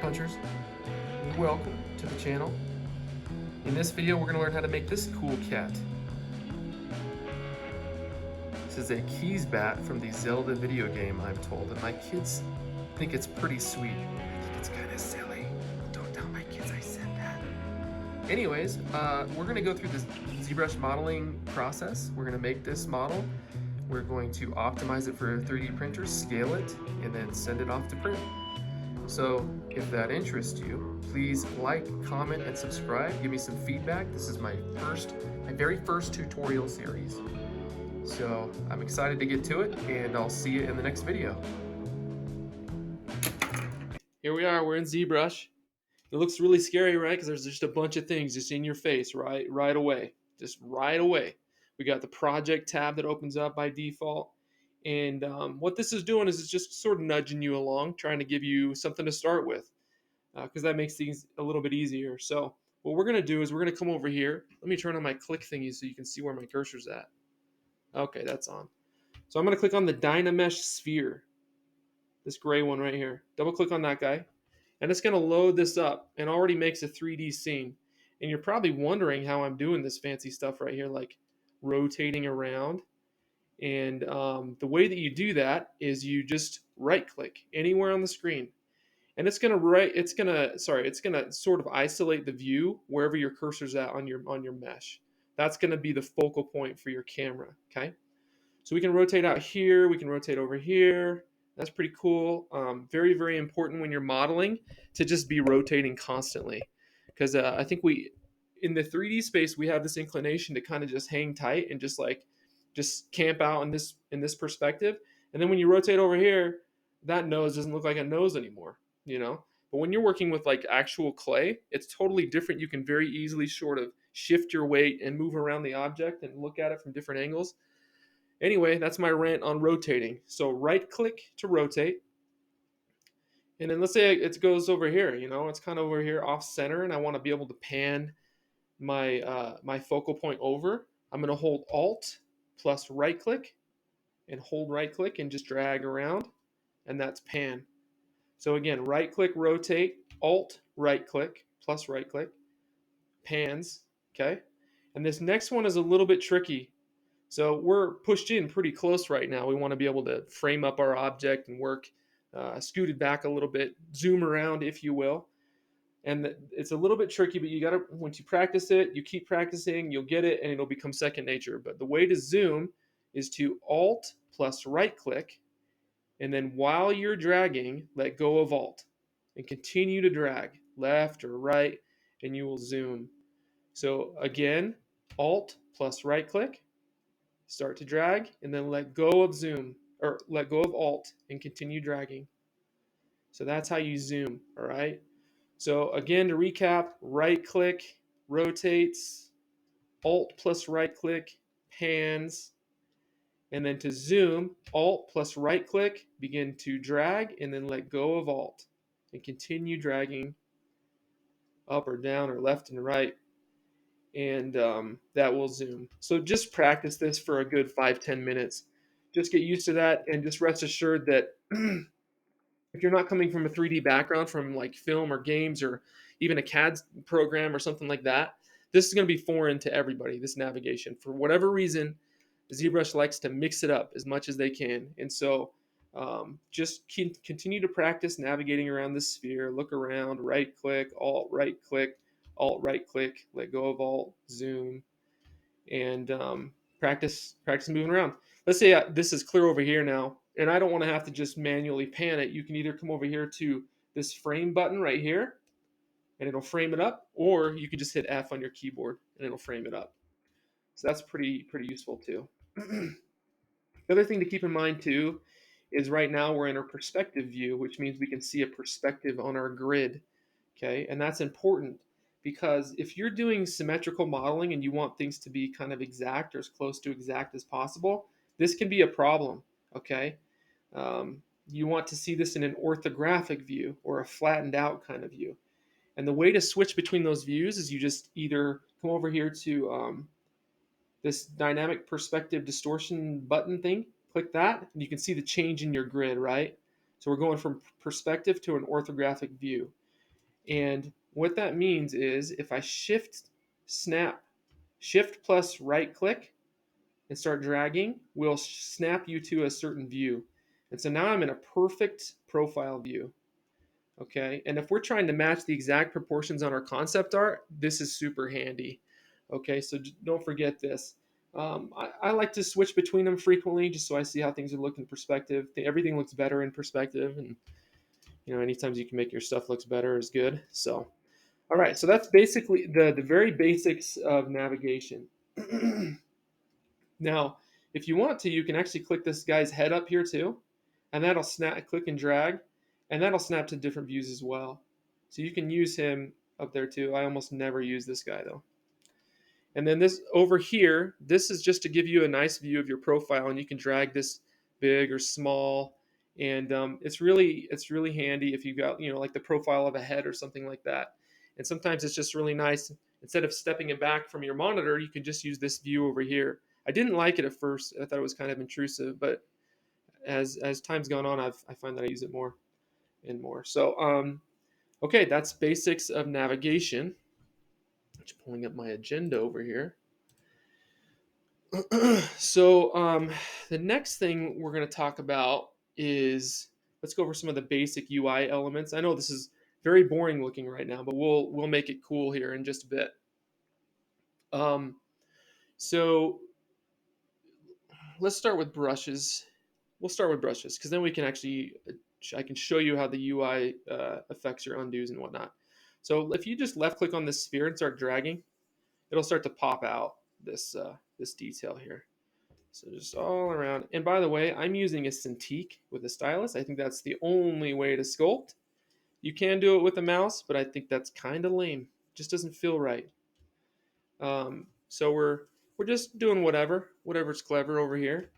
Punchers, welcome to the channel. In this video we're going to learn how to make this cool cat. This is a Keeze Bat from the Zelda video game, I'm told, and my kids think it's pretty sweet. I think it's kind of silly. Don't tell my kids I said that. Anyways, we're going to go through this Zbrush modeling process. We're going to make this model. We're going to optimize it for a 3D printer, scale it, and then send it off to print. So if that interests you, please like, comment, and subscribe. Give me some feedback. This is my very first tutorial series. So I'm excited to get to it, and I'll see you in the next video. Here we are, we're in Zbrush. It looks really scary, right? Because there's just a bunch of things just in your face, right away. Just right away. We got the project tab that opens up by default. And what this is doing is it's just sort of nudging you along, trying to give you something to start with, because that makes things a little bit easier. So what we're going to do is we're going to come over here. Let me turn on my click thingy so you can see where my cursor's at. Okay, that's on. So I'm going to click on the Dynamesh sphere, this gray one right here. Double click on that guy, and it's going to load this up and already makes a 3D scene. And you're probably wondering how I'm doing this fancy stuff right here, like rotating around. And the way that you do that is you just right click anywhere on the screen, and it's gonna sort of isolate the view wherever your cursor's at on your mesh. That's gonna be the focal point for your camera. Okay, so we can rotate out here, we can rotate over here. That's pretty cool. Very, very important when you're modeling to just be rotating constantly, because I think in the 3D space we have this inclination to kind of just hang tight and just camp out in this perspective. And then when you rotate over here, that nose doesn't look like a nose anymore, you know? But when you're working with like actual clay, it's totally different. You can very easily sort of shift your weight and move around the object and look at it from different angles. Anyway, that's my rant on rotating. So right click to rotate. And then let's say it goes over here, you know, it's kind of over here off center, and I want to be able to pan my focal point over. I'm going to hold Alt plus right click and hold right click and just drag around, and that's pan. So again, right click, rotate, Alt right click plus right click, pans. Okay, and this next one is a little bit tricky. So we're pushed in pretty close right now. We want to be able to frame up our object and work scooted back a little bit, zoom around, if you will. And it's a little bit tricky, but you got to, once you practice it, you keep practicing, you'll get it, and it'll become second nature. But the way to zoom is to Alt plus right click, and then while you're dragging, let go of Alt and continue to drag left or right, and you will zoom. So again, Alt plus right click, start to drag, and then let go of zoom, or let go of Alt and continue dragging. So that's how you zoom, all right? So again, to recap, right click, rotates, Alt plus right click, pans, and then to zoom, Alt plus right click, begin to drag, and then let go of Alt and continue dragging up or down or left and right, and that will zoom. So just practice this for a good 5-10 minutes. Just get used to that, and just rest assured that if you're not coming from a 3D background, from like film or games or even a CAD program or something like that, this is going to be foreign to everybody, this navigation. For whatever reason, ZBrush likes to mix it up as much as they can. And so just continue to practice navigating around this sphere. Look around, right click, Alt right click, let go of Alt, zoom, and practice moving around. Let's say this is clear over here now, and I don't want to have to just manually pan it. You can either come over here to this frame button right here, and it'll frame it up, or you can just hit F on your keyboard and it'll frame it up. So that's pretty useful too. The other thing to keep in mind too is right now we're in a perspective view, which means we can see a perspective on our grid. Okay, and that's important, because if you're doing symmetrical modeling and you want things to be kind of exact or as close to exact as possible, this can be a problem. Okay, you want to see this in an orthographic view or a flattened out kind of view. And the way to switch between those views is you just either come over here to this dynamic perspective distortion button thing, click that, and you can see the change in your grid, right? So we're going from perspective to an orthographic view. And what that means is if I shift plus right click and start dragging, will snap you to a certain view. And so now I'm in a perfect profile view. Okay, and if we're trying to match the exact proportions on our concept art, this is super handy. Okay, so don't forget this. I like to switch between them frequently just so I see how things look in perspective. Everything looks better in perspective, and anytime you can make your stuff looks better is good. So, all right, so that's basically the very basics of navigation. Now, if you want to, you can actually click this guy's head up here too, and that'll snap, click and drag, and that'll snap to different views as well. So you can use him up there too. I almost never use this guy though. And then this over here, this is just to give you a nice view of your profile, and you can drag this big or small. And it's really handy if you got like the profile of a head or something like that. And sometimes it's just really nice. Instead of stepping it back from your monitor, you can just use this view over here. I didn't like it at first. I thought it was kind of intrusive, but as time's gone on, I find that I use it more and more. So okay, that's basics of navigation. Just pulling up my agenda over here. So the next thing we're going to talk about is, let's go over some of the basic UI elements. I know this is very boring looking right now, but we'll make it cool here in just a bit. So let's start with brushes. We'll start with brushes because then we can I can show you how the UI affects your undos and whatnot. So if you just left click on this sphere and start dragging, it'll start to pop out this detail here. So just all around. And by the way, I'm using a Cintiq with a stylus. I think that's the only way to sculpt. You can do it with a mouse, but I think that's kind of lame. It just doesn't feel right. So we're just doing whatever's clever over here.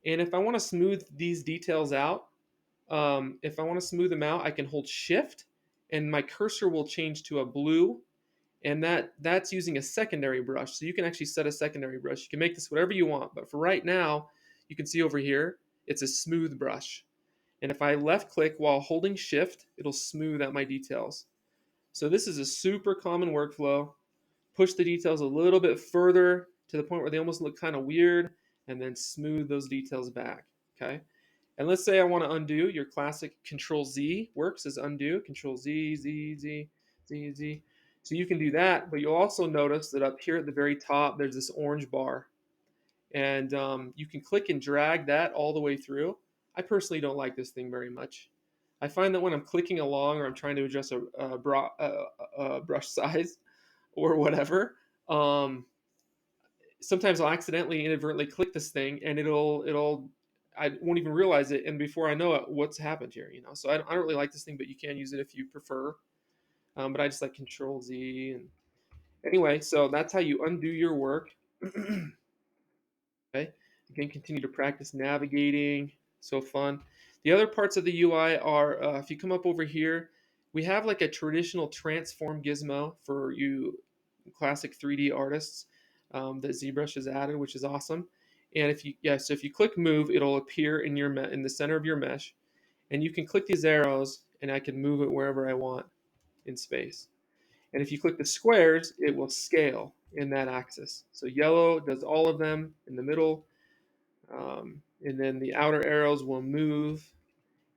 And if I want to smooth these details out, if I want to smooth them out, I can hold Shift, and my cursor will change to a blue, and that's using a secondary brush. So you can actually set a secondary brush. You can make this whatever you want, but for right now, you can see over here, it's a smooth brush. And if I left click while holding Shift, it'll smooth out my details. So this is a super common workflow. Push the details a little bit further to the point where they almost look kind of weird, and then smooth those details back, okay? And let's say I want to undo. Your classic Control Z works as undo. Control Z, Z, Z, Z, Z. So you can do that, but you'll also notice that up here at the very top, there's this orange bar. And you can click and drag that all the way through. I personally don't like this thing very much. I find that when I'm clicking along or I'm trying to adjust a brush size or whatever, sometimes I'll accidentally inadvertently click this thing and I won't even realize it, and before I know it, what's happened here, So I don't really like this thing, but you can use it if you prefer. But I just like Control Z. And anyway, so that's how you undo your work. Okay, you can continue to practice navigating. So fun. The other parts of the UI are, if you come up over here, we have like a traditional transform gizmo for you classic 3D artists that Zbrush has added, which is awesome. And so if you click move, it'll appear in in the center of your mesh, and you can click these arrows, and I can move it wherever I want in space. And if you click the squares, it will scale in that axis. So yellow does all of them in the middle, and then the outer arrows will move,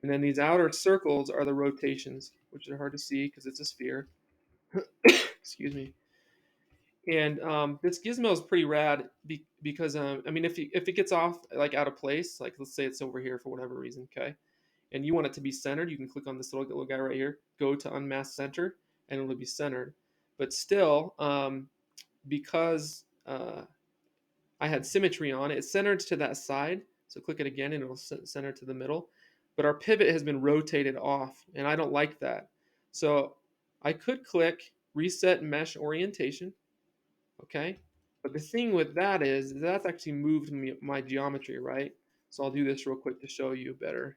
and then these outer circles are the rotations, which are hard to see because it's a sphere. Excuse me. And this gizmo is pretty rad because I mean, if it gets off like out of place, like let's say it's over here for whatever reason, okay, and you want it to be centered, you can click on this little guy right here, go to unmask center, and it'll be centered. But still, because I had symmetry on it, it's centered to that side. So click it again, and it'll center to the middle. But our pivot has been rotated off, and I don't like that. So I could click reset mesh orientation. Okay, but the thing with that is that's actually moved my geometry, right? So I'll do this real quick to show you better.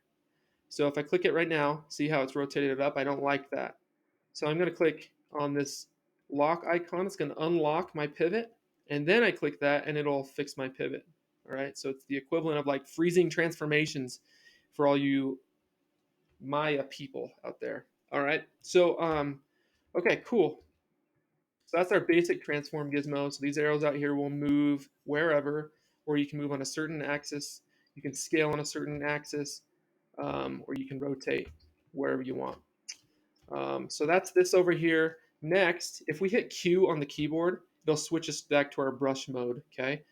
So if I click it right now, see how it's rotated it up? I don't like that. So I'm going to click on this lock icon. It's going to unlock my pivot, and then I click that, and it'll fix my pivot. All right, so it's the equivalent of like freezing transformations for all you Maya people out there. All right, so Okay, cool. So that's our basic transform gizmo. So these arrows out here will move wherever, or you can move on a certain axis. You can scale on a certain axis, or you can rotate wherever you want. So that's this over here. Next, if we hit Q on the keyboard, it'll switch us back to our brush mode, okay?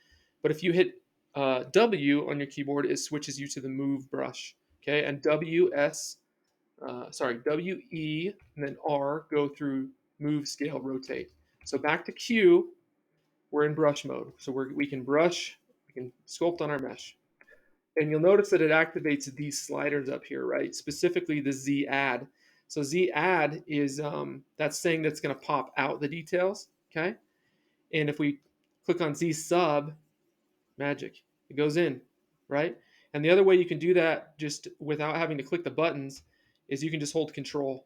But if you hit W on your keyboard, it switches you to the move brush, okay? And W, E, and then R go through move, scale, rotate. So back to Q, we're in brush mode. So we can brush, we can sculpt on our mesh. And you'll notice that it activates these sliders up here, right? Specifically the Z add. So Z add is that's saying that's going to pop out the details, okay? And if we click on Z sub, magic, it goes in, right? And the other way you can do that just without having to click the buttons is you can just hold Control,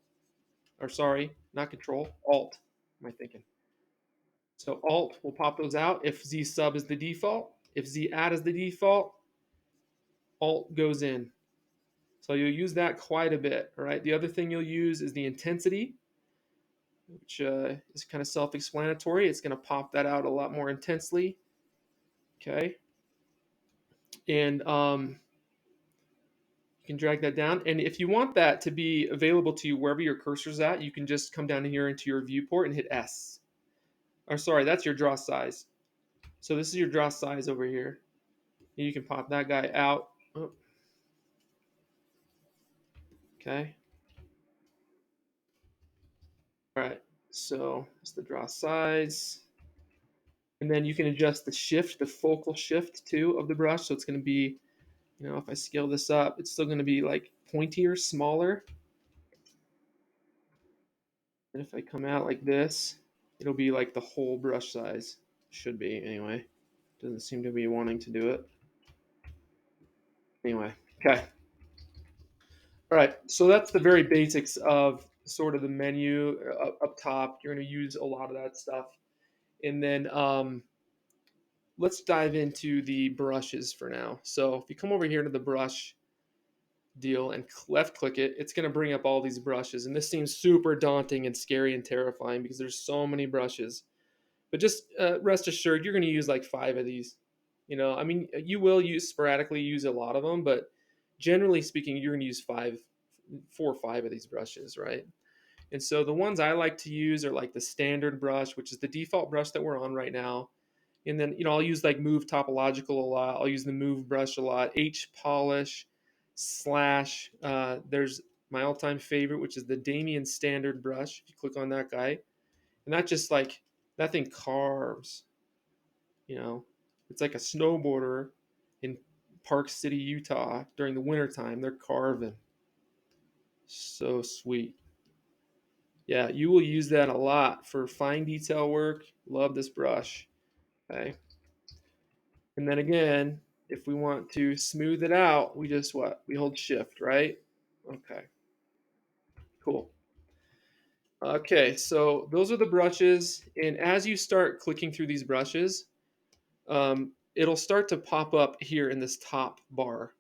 or sorry, not Control, Alt. Am I thinking? So Alt will pop those out if Z sub is the default. If Z add is the default, Alt goes in. So you'll use that quite a bit, all right? The other thing you'll use is the intensity, which is kind of self-explanatory. It's going to pop that out a lot more intensely, okay? And you can drag that down. And if you want that to be available to you wherever your cursor's at, you can just come down here into your viewport and hit S. Or sorry, that's your draw size. So this is your draw size over here. And you can pop that guy out. Oh. Okay. All right. So it's the draw size. And then you can adjust the shift, the focal shift too of the brush. So it's going to be, you know, if I scale this up, it's still going to be like pointier, smaller. And if I come out like this, it'll be like the whole brush size. Should be anyway. Doesn't seem to be wanting to do it. Anyway, okay. All right, so that's the very basics of sort of the menu up top. You're going to use a lot of that stuff. And then let's dive into the brushes for now. So if you come over here to the brush deal and left click it, it's going to bring up all these brushes. And this seems super daunting and scary and terrifying because there's so many brushes. But just rest assured, you're going to use like 5 of these. You know, I mean, you will sporadically use a lot of them, but generally speaking, you're going to use 4 or 5 of these brushes, right? And so the ones I like to use are like the standard brush, which is the default brush that we're on right now. And then, you know, I'll use like Move Topological a lot. I'll use the Move brush a lot. H Polish slash, there's my all-time favorite, which is the Damien Standard brush. If you click on that guy, and that just like, that thing carves, you know. It's like a snowboarder in Park City, Utah during the wintertime. They're carving. So sweet. Yeah, you will use that a lot for fine detail work. Love this brush. Okay. And then again, if we want to smooth it out, we just what? We hold shift, right? Okay. Cool. Okay, so those are the brushes. And as you start clicking through these brushes, it'll start to pop up here in this top bar.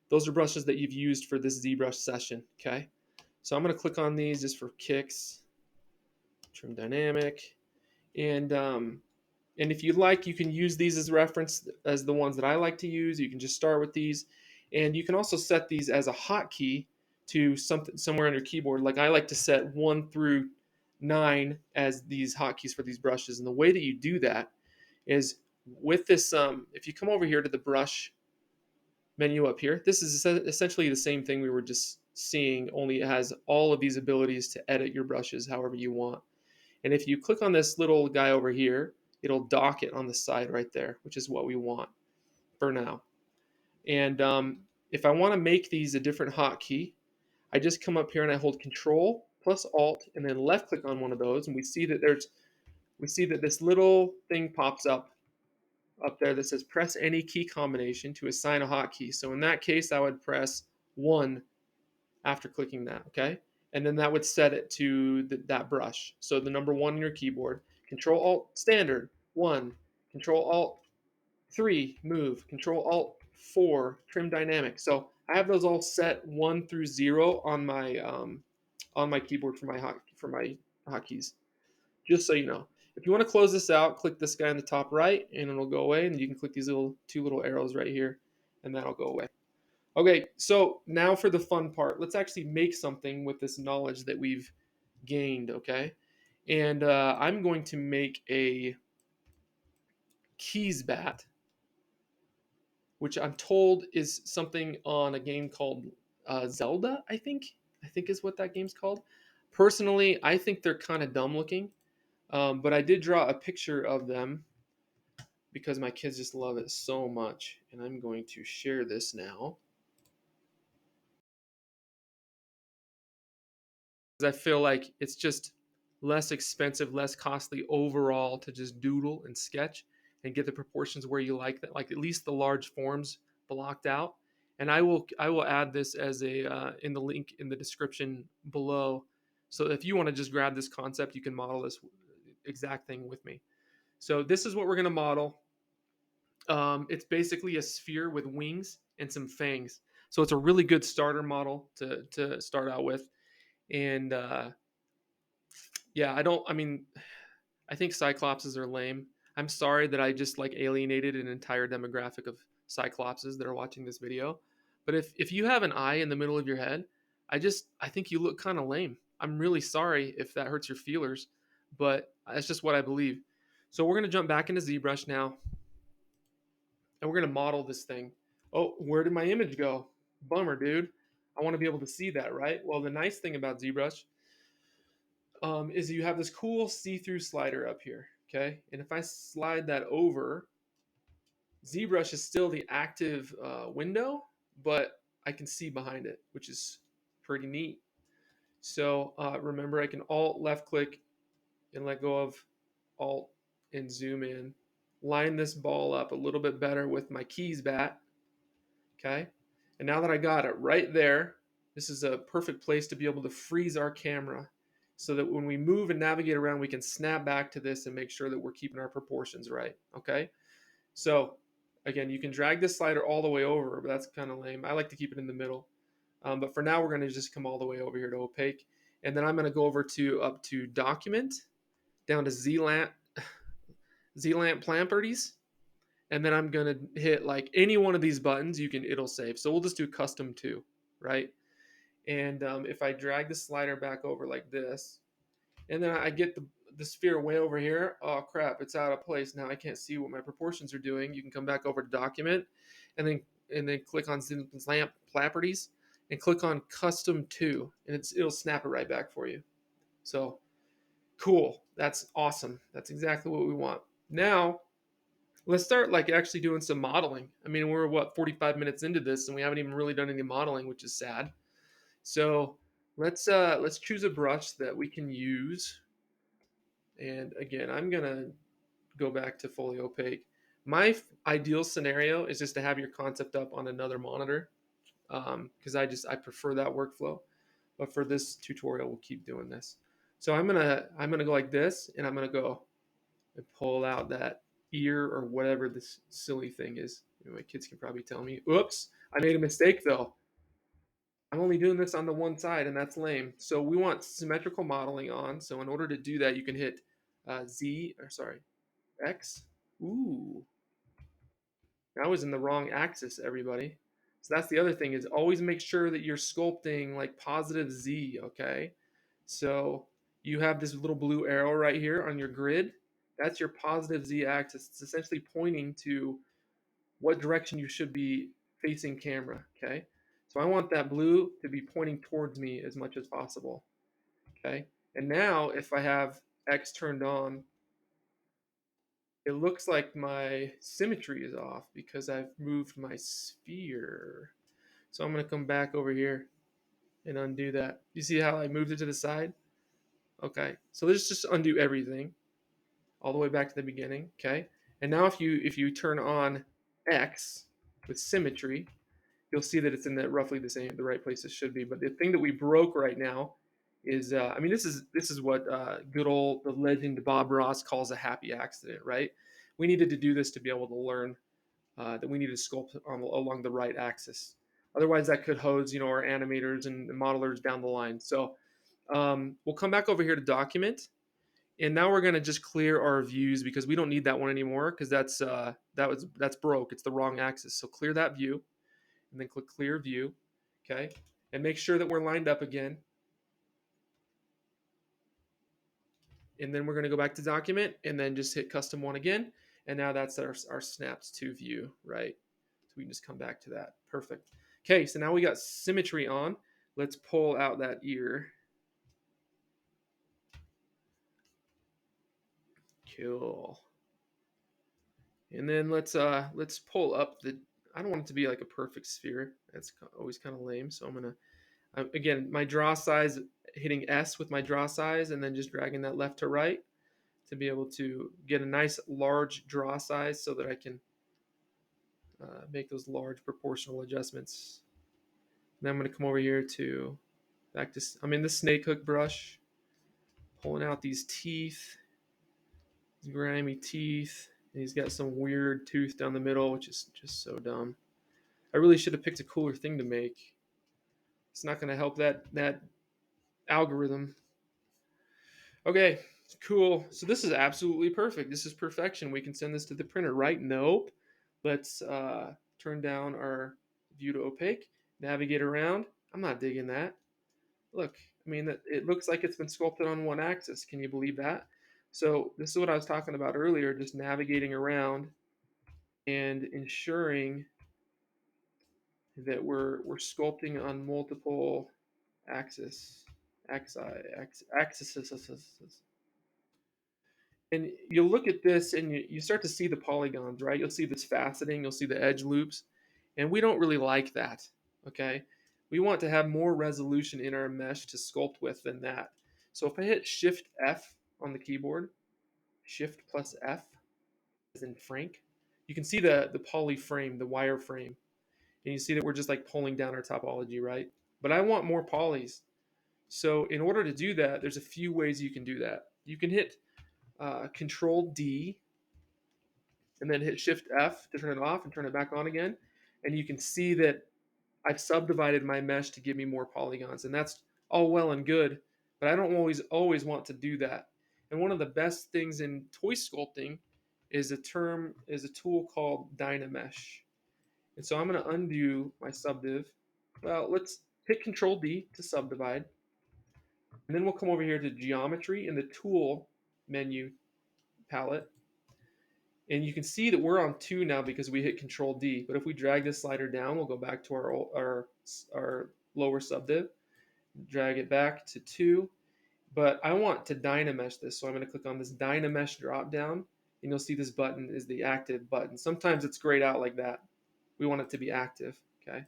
Those are brushes that you've used for this ZBrush session, okay? So I'm going to click on these just for kicks. Trim dynamic. And if you'd like, you can use these as reference as the ones that I like to use. You can just start with these. And you can also set these as a hotkey to somewhere on your keyboard. Like I like to set 1 through 9 as these hotkeys for these brushes. And the way that you do that is with this, if you come over here to the brush menu up here, this is essentially the same thing we were just seeing, only it has all of these abilities to edit your brushes however you want. And if you click on this little guy over here, it'll dock it on the side right there, which is what we want for now. And if I want to make these a different hotkey, I just come up here and I hold Control plus Alt and then left click on one of those, and we see that this little thing pops up there that says press any key combination to assign a hotkey. So in that case, I would press 1 after clicking that, okay? And then that would set it to that brush. So the number 1 on your keyboard, Control Alt Standard 1, Control Alt 3 Move, Control Alt 4 Trim Dynamic. So I have those all set 1 through 0 on my keyboard for my hotkeys, just so you know. If you want to close this out, click this guy on the top right, and it'll go away. And you can click these two little arrows right here, and that'll go away. Okay, so now for the fun part. Let's actually make something with this knowledge that we've gained, okay? And I'm going to make a Keeze Bat, which I'm told is something on a game called Zelda, I think. I think is what that game's called. Personally, I think they're kind of dumb looking, but I did draw a picture of them because my kids just love it so much. And I'm going to share this now. I feel like it's just less expensive, less costly overall to just doodle and sketch and get the proportions where you like that, like at least the large forms blocked out. And I will add this as a in the link in the description below. So if you want to just grab this concept, you can model this exact thing with me. So this is what we're going to model. It's basically a sphere with wings and some fangs. So it's a really good starter model to start out with. And yeah, I think cyclopses are lame. I'm sorry that I just like alienated an entire demographic of cyclopses that are watching this video. But if you have an eye in the middle of your head, I think you look kind of lame. I'm really sorry if that hurts your feelers, but that's just what I believe. So we're gonna jump back into ZBrush now, and we're gonna model this thing. Oh, where did my image go? Bummer, dude. I want to be able to see that, right? Well, the nice thing about ZBrush is you have this cool see-through slider up here, okay? And if I slide that over, ZBrush is still the active window, but I can see behind it, which is pretty neat. So remember, I can Alt left click and let go of Alt and zoom in. Line this ball up a little bit better with my Keeze Bat, okay? And now that I got it right there, this is a perfect place to be able to freeze our camera so that when we move and navigate around, we can snap back to this and make sure that we're keeping our proportions right, okay? So again, you can drag this slider all the way over, but that's kind of lame. I like to keep it in the middle. But for now, we're going to just come all the way over here to opaque. And then I'm going to go over to up to document, down to Z-lamp properties. And then I'm going to hit like any one of these buttons, it'll save. So we'll just do custom 2, right? And if I drag the slider back over like this, and then I get the sphere way over here, oh crap, it's out of place. Now I can't see what my proportions are doing. You can come back over to document, and then click on lamp properties, and click on custom 2, and it'll snap it right back for you. So cool, that's awesome. That's exactly what we want. Now let's start like actually doing some modeling. I mean, we're 45 minutes into this, and we haven't even really done any modeling, which is sad. So let's choose a brush that we can use. And again, I'm gonna go back to fully opaque. My ideal scenario is just to have your concept up on another monitor, because I prefer that workflow. But for this tutorial, we'll keep doing this. So I'm gonna go like this, and I'm gonna go and pull out that ear or whatever this silly thing is. My kids can probably tell me. Oops, I made a mistake though. I'm only doing this on the one side, and that's lame. So we want symmetrical modeling on. So in order to do that, you can hit X. Ooh, I was in the wrong axis, everybody. So that's the other thing, is always make sure that you're sculpting like positive Z, okay? So you have this little blue arrow right here on your grid. That's your positive Z axis. It's essentially pointing to what direction you should be facing camera, okay? So I want that blue to be pointing towards me as much as possible, okay? And now if I have X turned on, it looks like my symmetry is off because I've moved my sphere. So I'm going to come back over here and undo that. You see how I moved it to the side? Okay, so let's just undo everything all the way back to the beginning, okay? And now if you turn on X with symmetry, you'll see that it's in roughly the right place it should be. But the thing that we broke right now is, this is what good old the legend Bob Ross calls a happy accident, right? We needed to do this to be able to learn that we need to sculpt along the right axis. Otherwise, that could hose our animators and modelers down the line. So We'll come back over here to document. And now we're going to just clear our views because we don't need that one anymore because that's broke. It's the wrong axis. So clear that view and then click clear view. Okay. And make sure that we're lined up again. And then we're going to go back to document and then just hit custom one again. And now that's our snapped to view, right? So we can just come back to that. Perfect. Okay. So now we got symmetry on. Let's pull out that ear. Cool. And then let's pull up the. I don't want it to be like a perfect sphere. That's always kind of lame. So I'm gonna again my draw size, hitting S with my draw size, and then just dragging that left to right to be able to get a nice large draw size so that I can make those large proportional adjustments. And then I'm gonna come over here to back to. I'm in the snake hook brush, pulling out these teeth, these grimy teeth. And he's got some weird tooth down the middle, which is just so dumb. I really should have picked a cooler thing to make. It's not going to help that algorithm. Okay, cool. So this is absolutely perfect. This is perfection. We can send this to the printer, right? Nope. Let's turn down our view to opaque. Navigate around. I'm not digging that. Look, I mean, it looks like it's been sculpted on one axis. Can you believe that? So this is what I was talking about earlier, just navigating around and ensuring that we're sculpting on multiple axes. And you'll look at this and you start to see the polygons, right? You'll see this faceting, you'll see the edge loops, and we don't really like that, okay? We want to have more resolution in our mesh to sculpt with than that. So if I hit Shift F on the keyboard, Shift plus F, as in Frank, you can see the poly frame, the wire frame. And you see that we're just like pulling down our topology, right? But I want more polys. So in order to do that, there's a few ways you can do that. You can hit Control D and then hit Shift F to turn it off and turn it back on again. And you can see that I've subdivided my mesh to give me more polygons. And that's all well and good, but I don't always want to do that. And one of the best things in toy sculpting is a tool called Dynamesh. And so I'm going to undo my subdiv. Well, let's hit Control D to subdivide. And then we'll come over here to Geometry in the Tool menu palette. And you can see that we're on 2 now because we hit Control D. But if we drag this slider down, we'll go back to our lower subdiv. Drag it back to 2. But I want to Dynamesh this, so I'm going to click on this Dynamesh drop down. And you'll see this button is the active button. Sometimes it's grayed out like that. We want it to be active, okay?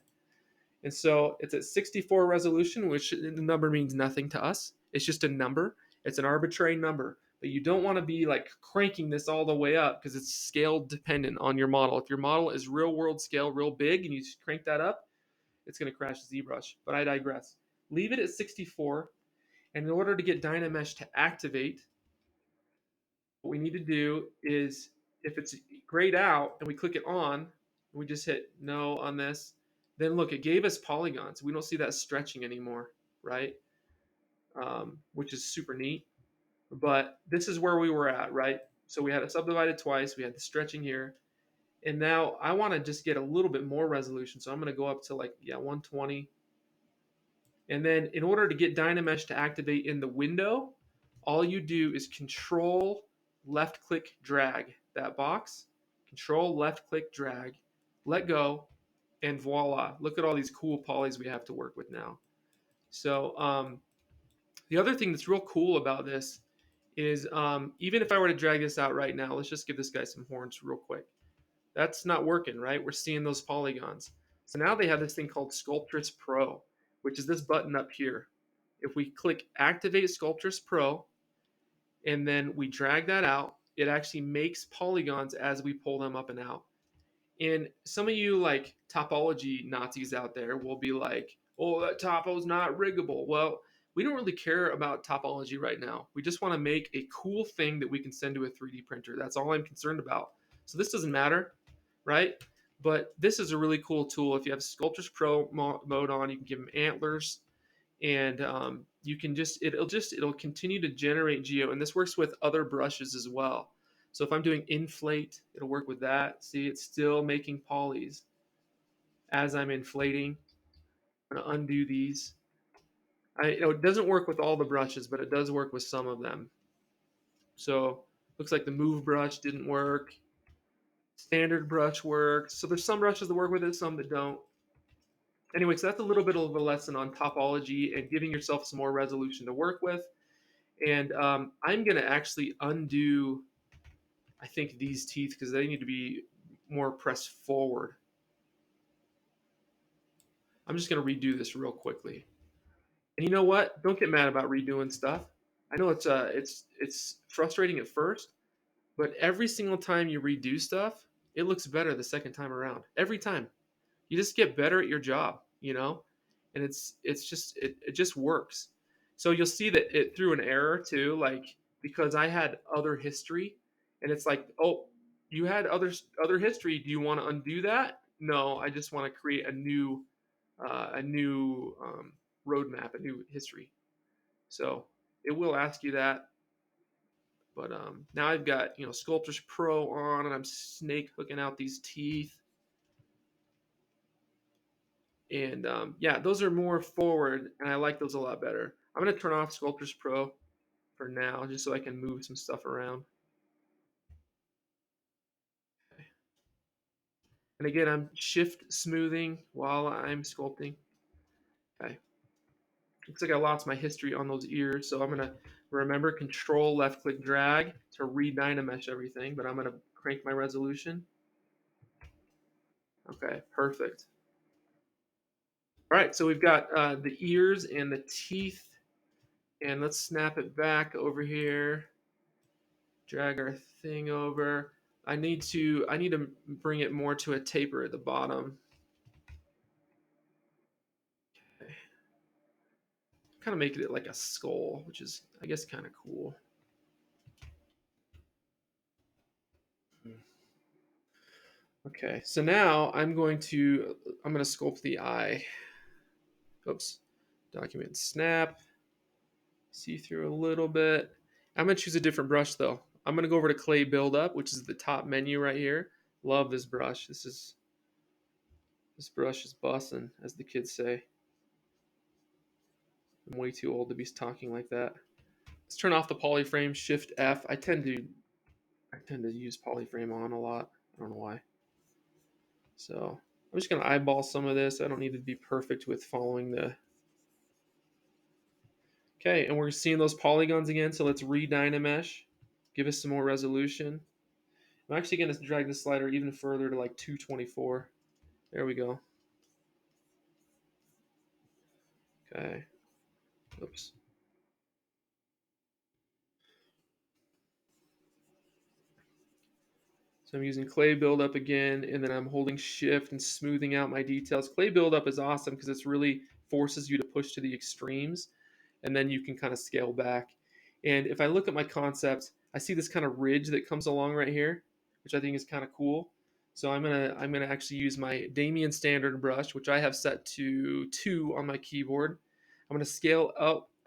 And so it's at 64 resolution, which the number means nothing to us. It's just a number. It's an arbitrary number. But you don't want to be like cranking this all the way up because it's scale dependent on your model. If your model is real world scale, real big, and you crank that up, it's going to crash Zbrush. But I digress. Leave it at 64. And in order to get Dynamesh to activate, what we need to do is if it's grayed out and we click it on, we just hit no on this, then look, it gave us polygons. We don't see that stretching anymore, right? Which is super neat. But this is where we were at, right? So we had it subdivided twice. We had the stretching here. And now I want to just get a little bit more resolution. So I'm going to go up to 120. And then in order to get Dynamesh to activate in the window, all you do is Control left click drag that box. Control left click drag, let go, and voila. Look at all these cool polys we have to work with now. So the other thing that's real cool about this is even if I were to drag this out right now, let's just give this guy some horns real quick. That's not working, right? We're seeing those polygons. So now they have this thing called Sculptress Pro, which is this button up here. If we click Activate Sculptress Pro, and then we drag that out, it actually makes polygons as we pull them up and out. And some of you like topology Nazis out there will be like, oh, that topo's not riggable. Well, we don't really care about topology right now. We just want to make a cool thing that we can send to a 3D printer. That's all I'm concerned about. So this doesn't matter, right? But this is a really cool tool. If you have Sculptress Pro mode on, you can give them antlers, and you can it'll continue to generate geo, and this works with other brushes as well. So if I'm doing inflate, it'll work with that. See, it's still making polys as I'm inflating. I'm gonna undo these. It doesn't work with all the brushes, but it does work with some of them. So looks like the move brush didn't work. Standard brush works. So there's some brushes that work with it, some that don't. Anyway, so that's a little bit of a lesson on topology and giving yourself some more resolution to work with. And I'm going to actually undo, I think, these teeth because they need to be more pressed forward. I'm just going to redo this real quickly. And you know what? Don't get mad about redoing stuff. I know it's frustrating at first, but every single time you redo stuff, it looks better the second time around. Every time. You just get better at your job, and it just works. So you'll see that it threw an error too, like because I had other history, and it's like, oh, you had other history. Do you want to undo that? No, I just want to create a new roadmap, a new history. So it will ask you that. But now I've got Sculptris Pro on, and I'm snake hooking out these teeth. And yeah, those are more forward, and I like those a lot better. I'm going to turn off Sculptris Pro for now, just so I can move some stuff around. Okay. And again, I'm shift smoothing while I'm sculpting. Okay. Looks like I lost my history on those ears, so I'm going to remember control left click drag to re-Dynamesh everything, but I'm going to crank my resolution. Okay, perfect. All right, so we've got the ears and the teeth, and let's snap it back over here. Drag our thing over. I need to bring it more to a taper at the bottom. Okay. Kind of make it like a skull, which is, I guess, kind of cool. Okay, so now I'm going to sculpt the eye. Oops. Document snap. See through a little bit. I'm going to choose a different brush though. I'm going to go over to clay buildup, which is the top menu right here. Love this brush. This brush is bussin', as the kids say. I'm way too old to be talking like that. Let's turn off the polyframe. Shift F. I tend to use polyframe on a lot. I don't know why. So I'm just gonna eyeball some of this. I don't need to be perfect with following the. Okay, and we're seeing those polygons again. So let's re-Dynamesh. Give us some more resolution. I'm actually gonna drag the slider even further to like 224. There we go. Okay. Oops. So I'm using clay buildup again, and then I'm holding shift and smoothing out my details. Clay buildup is awesome because it's really forces you to push to the extremes, and then you can kind of scale back. And if I look at my concept, I see this kind of ridge that comes along right here, which I think is kind of cool. So I'm gonna actually use my Damien standard brush, which I have set to 2 on my keyboard. I'm gonna scale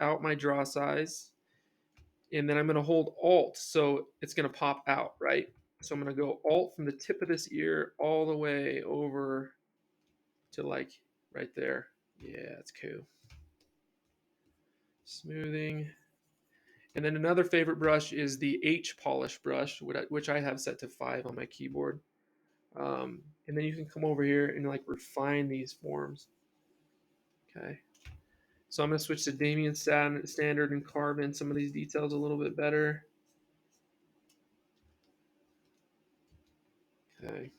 out my draw size, and then I'm gonna hold Alt, so it's gonna pop out, right? So I'm going to go Alt from the tip of this ear all the way over to like right there. Yeah, that's cool. Smoothing. And then another favorite brush is the H polish brush, which I have set to 5 on my keyboard. And then you can come over here and like refine these forms. Okay. So I'm going to switch to Damien standard and carve in some of these details a little bit better. Okay.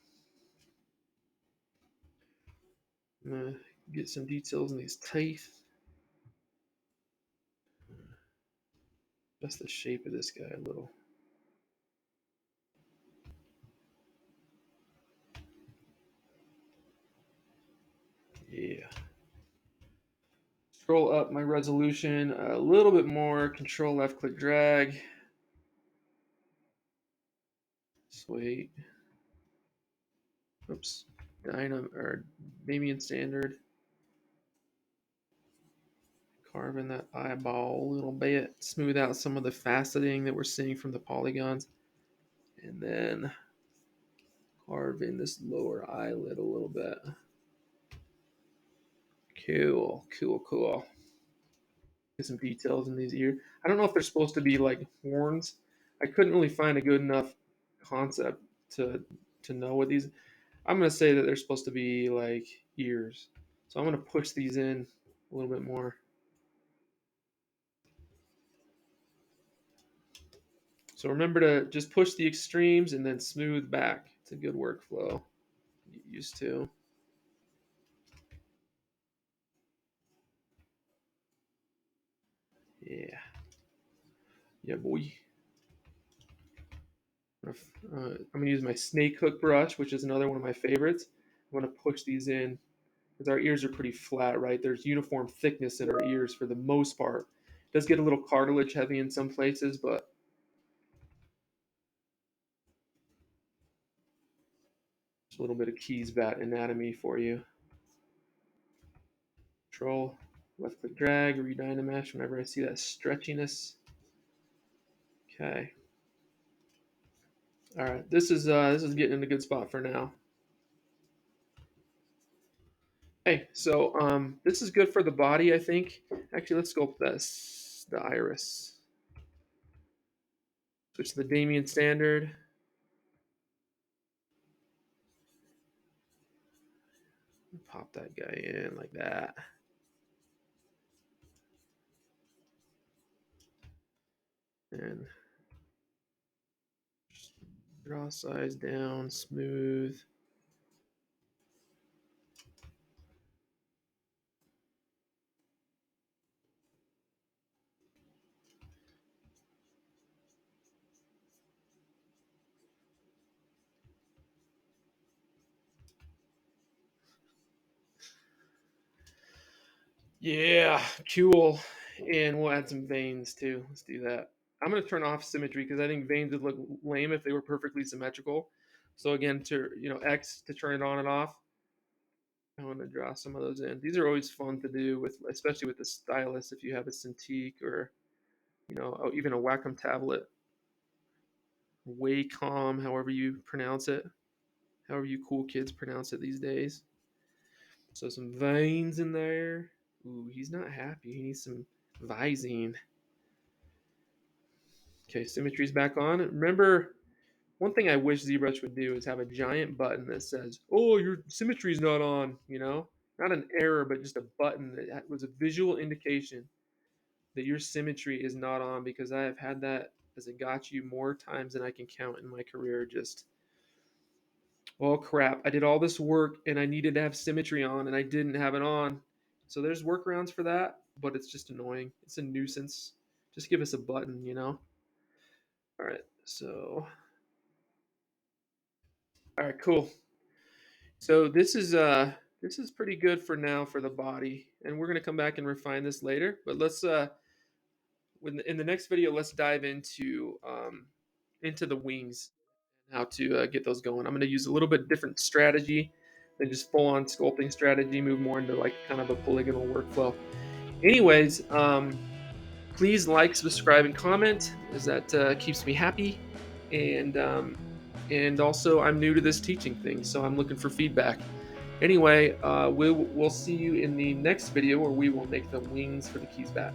I'm going to get some details in these teeth. Just the shape of this guy a little. Yeah. Scroll up my resolution a little bit more. Control left click drag. Sweet. Oops. Damien standard. Carving that eyeball a little bit, smooth out some of the faceting that we're seeing from the polygons, and then carve in this lower eyelid a little bit. Cool, cool, cool. Get some details in these ears. I don't know if they're supposed to be like horns. I couldn't really find a good enough concept to know what these. I'm gonna say that they're supposed to be like ears. So I'm gonna push these in a little bit more. So remember to just push the extremes and then smooth back. It's a good workflow. Get used to. Yeah. Yeah, boy. I'm gonna use my snake hook brush, which is another one of my favorites. I'm gonna push these in because our ears are pretty flat, right? There's uniform thickness in our ears for the most part. It does get a little cartilage heavy in some places, but just a little bit of Keeze Bat anatomy for you. Control, left click drag, Dynamesh whenever I see that stretchiness. Okay. All right, this is getting in a good spot for now. Hey, so this is good for the body, I think. Actually, let's sculpt this, the iris. Switch to the Damien standard. Pop that guy in like that. And draw size down, smooth. Yeah, cool. And we'll add some veins too. Let's do that. I'm going to turn off symmetry because I think veins would look lame if they were perfectly symmetrical. So again, to X to turn it on and off. I want to draw some of those in. These are always fun to do with, especially with the stylus. If you have a Cintiq or even a Wacom tablet, Wacom, however you pronounce it, however you cool kids pronounce it these days. So some veins in there. Ooh, he's not happy. He needs some Visine. Okay, symmetry's back on. Remember, one thing I wish ZBrush would do is have a giant button that says, "Oh, your symmetry's not on." Not an error, but just a button that was a visual indication that your symmetry is not on. Because I have had that as a gotcha more times than I can count in my career. Just, oh crap! I did all this work and I needed to have symmetry on, and I didn't have it on. So there's workarounds for that, but it's just annoying. It's a nuisance. Just give us a button. All right, so all right, cool. So this is pretty good for now for the body, and we're gonna come back and refine this later. But let's in the next video, let's dive into the wings and how to get those going. I'm gonna use a little bit different strategy than just full on sculpting strategy. Move more into like kind of a polygonal workflow. Anyways, please like, subscribe, and comment, as that keeps me happy. And also, I'm new to this teaching thing, so I'm looking for feedback. Anyway, we'll see you in the next video where we will make the wings for the Keeze Bat.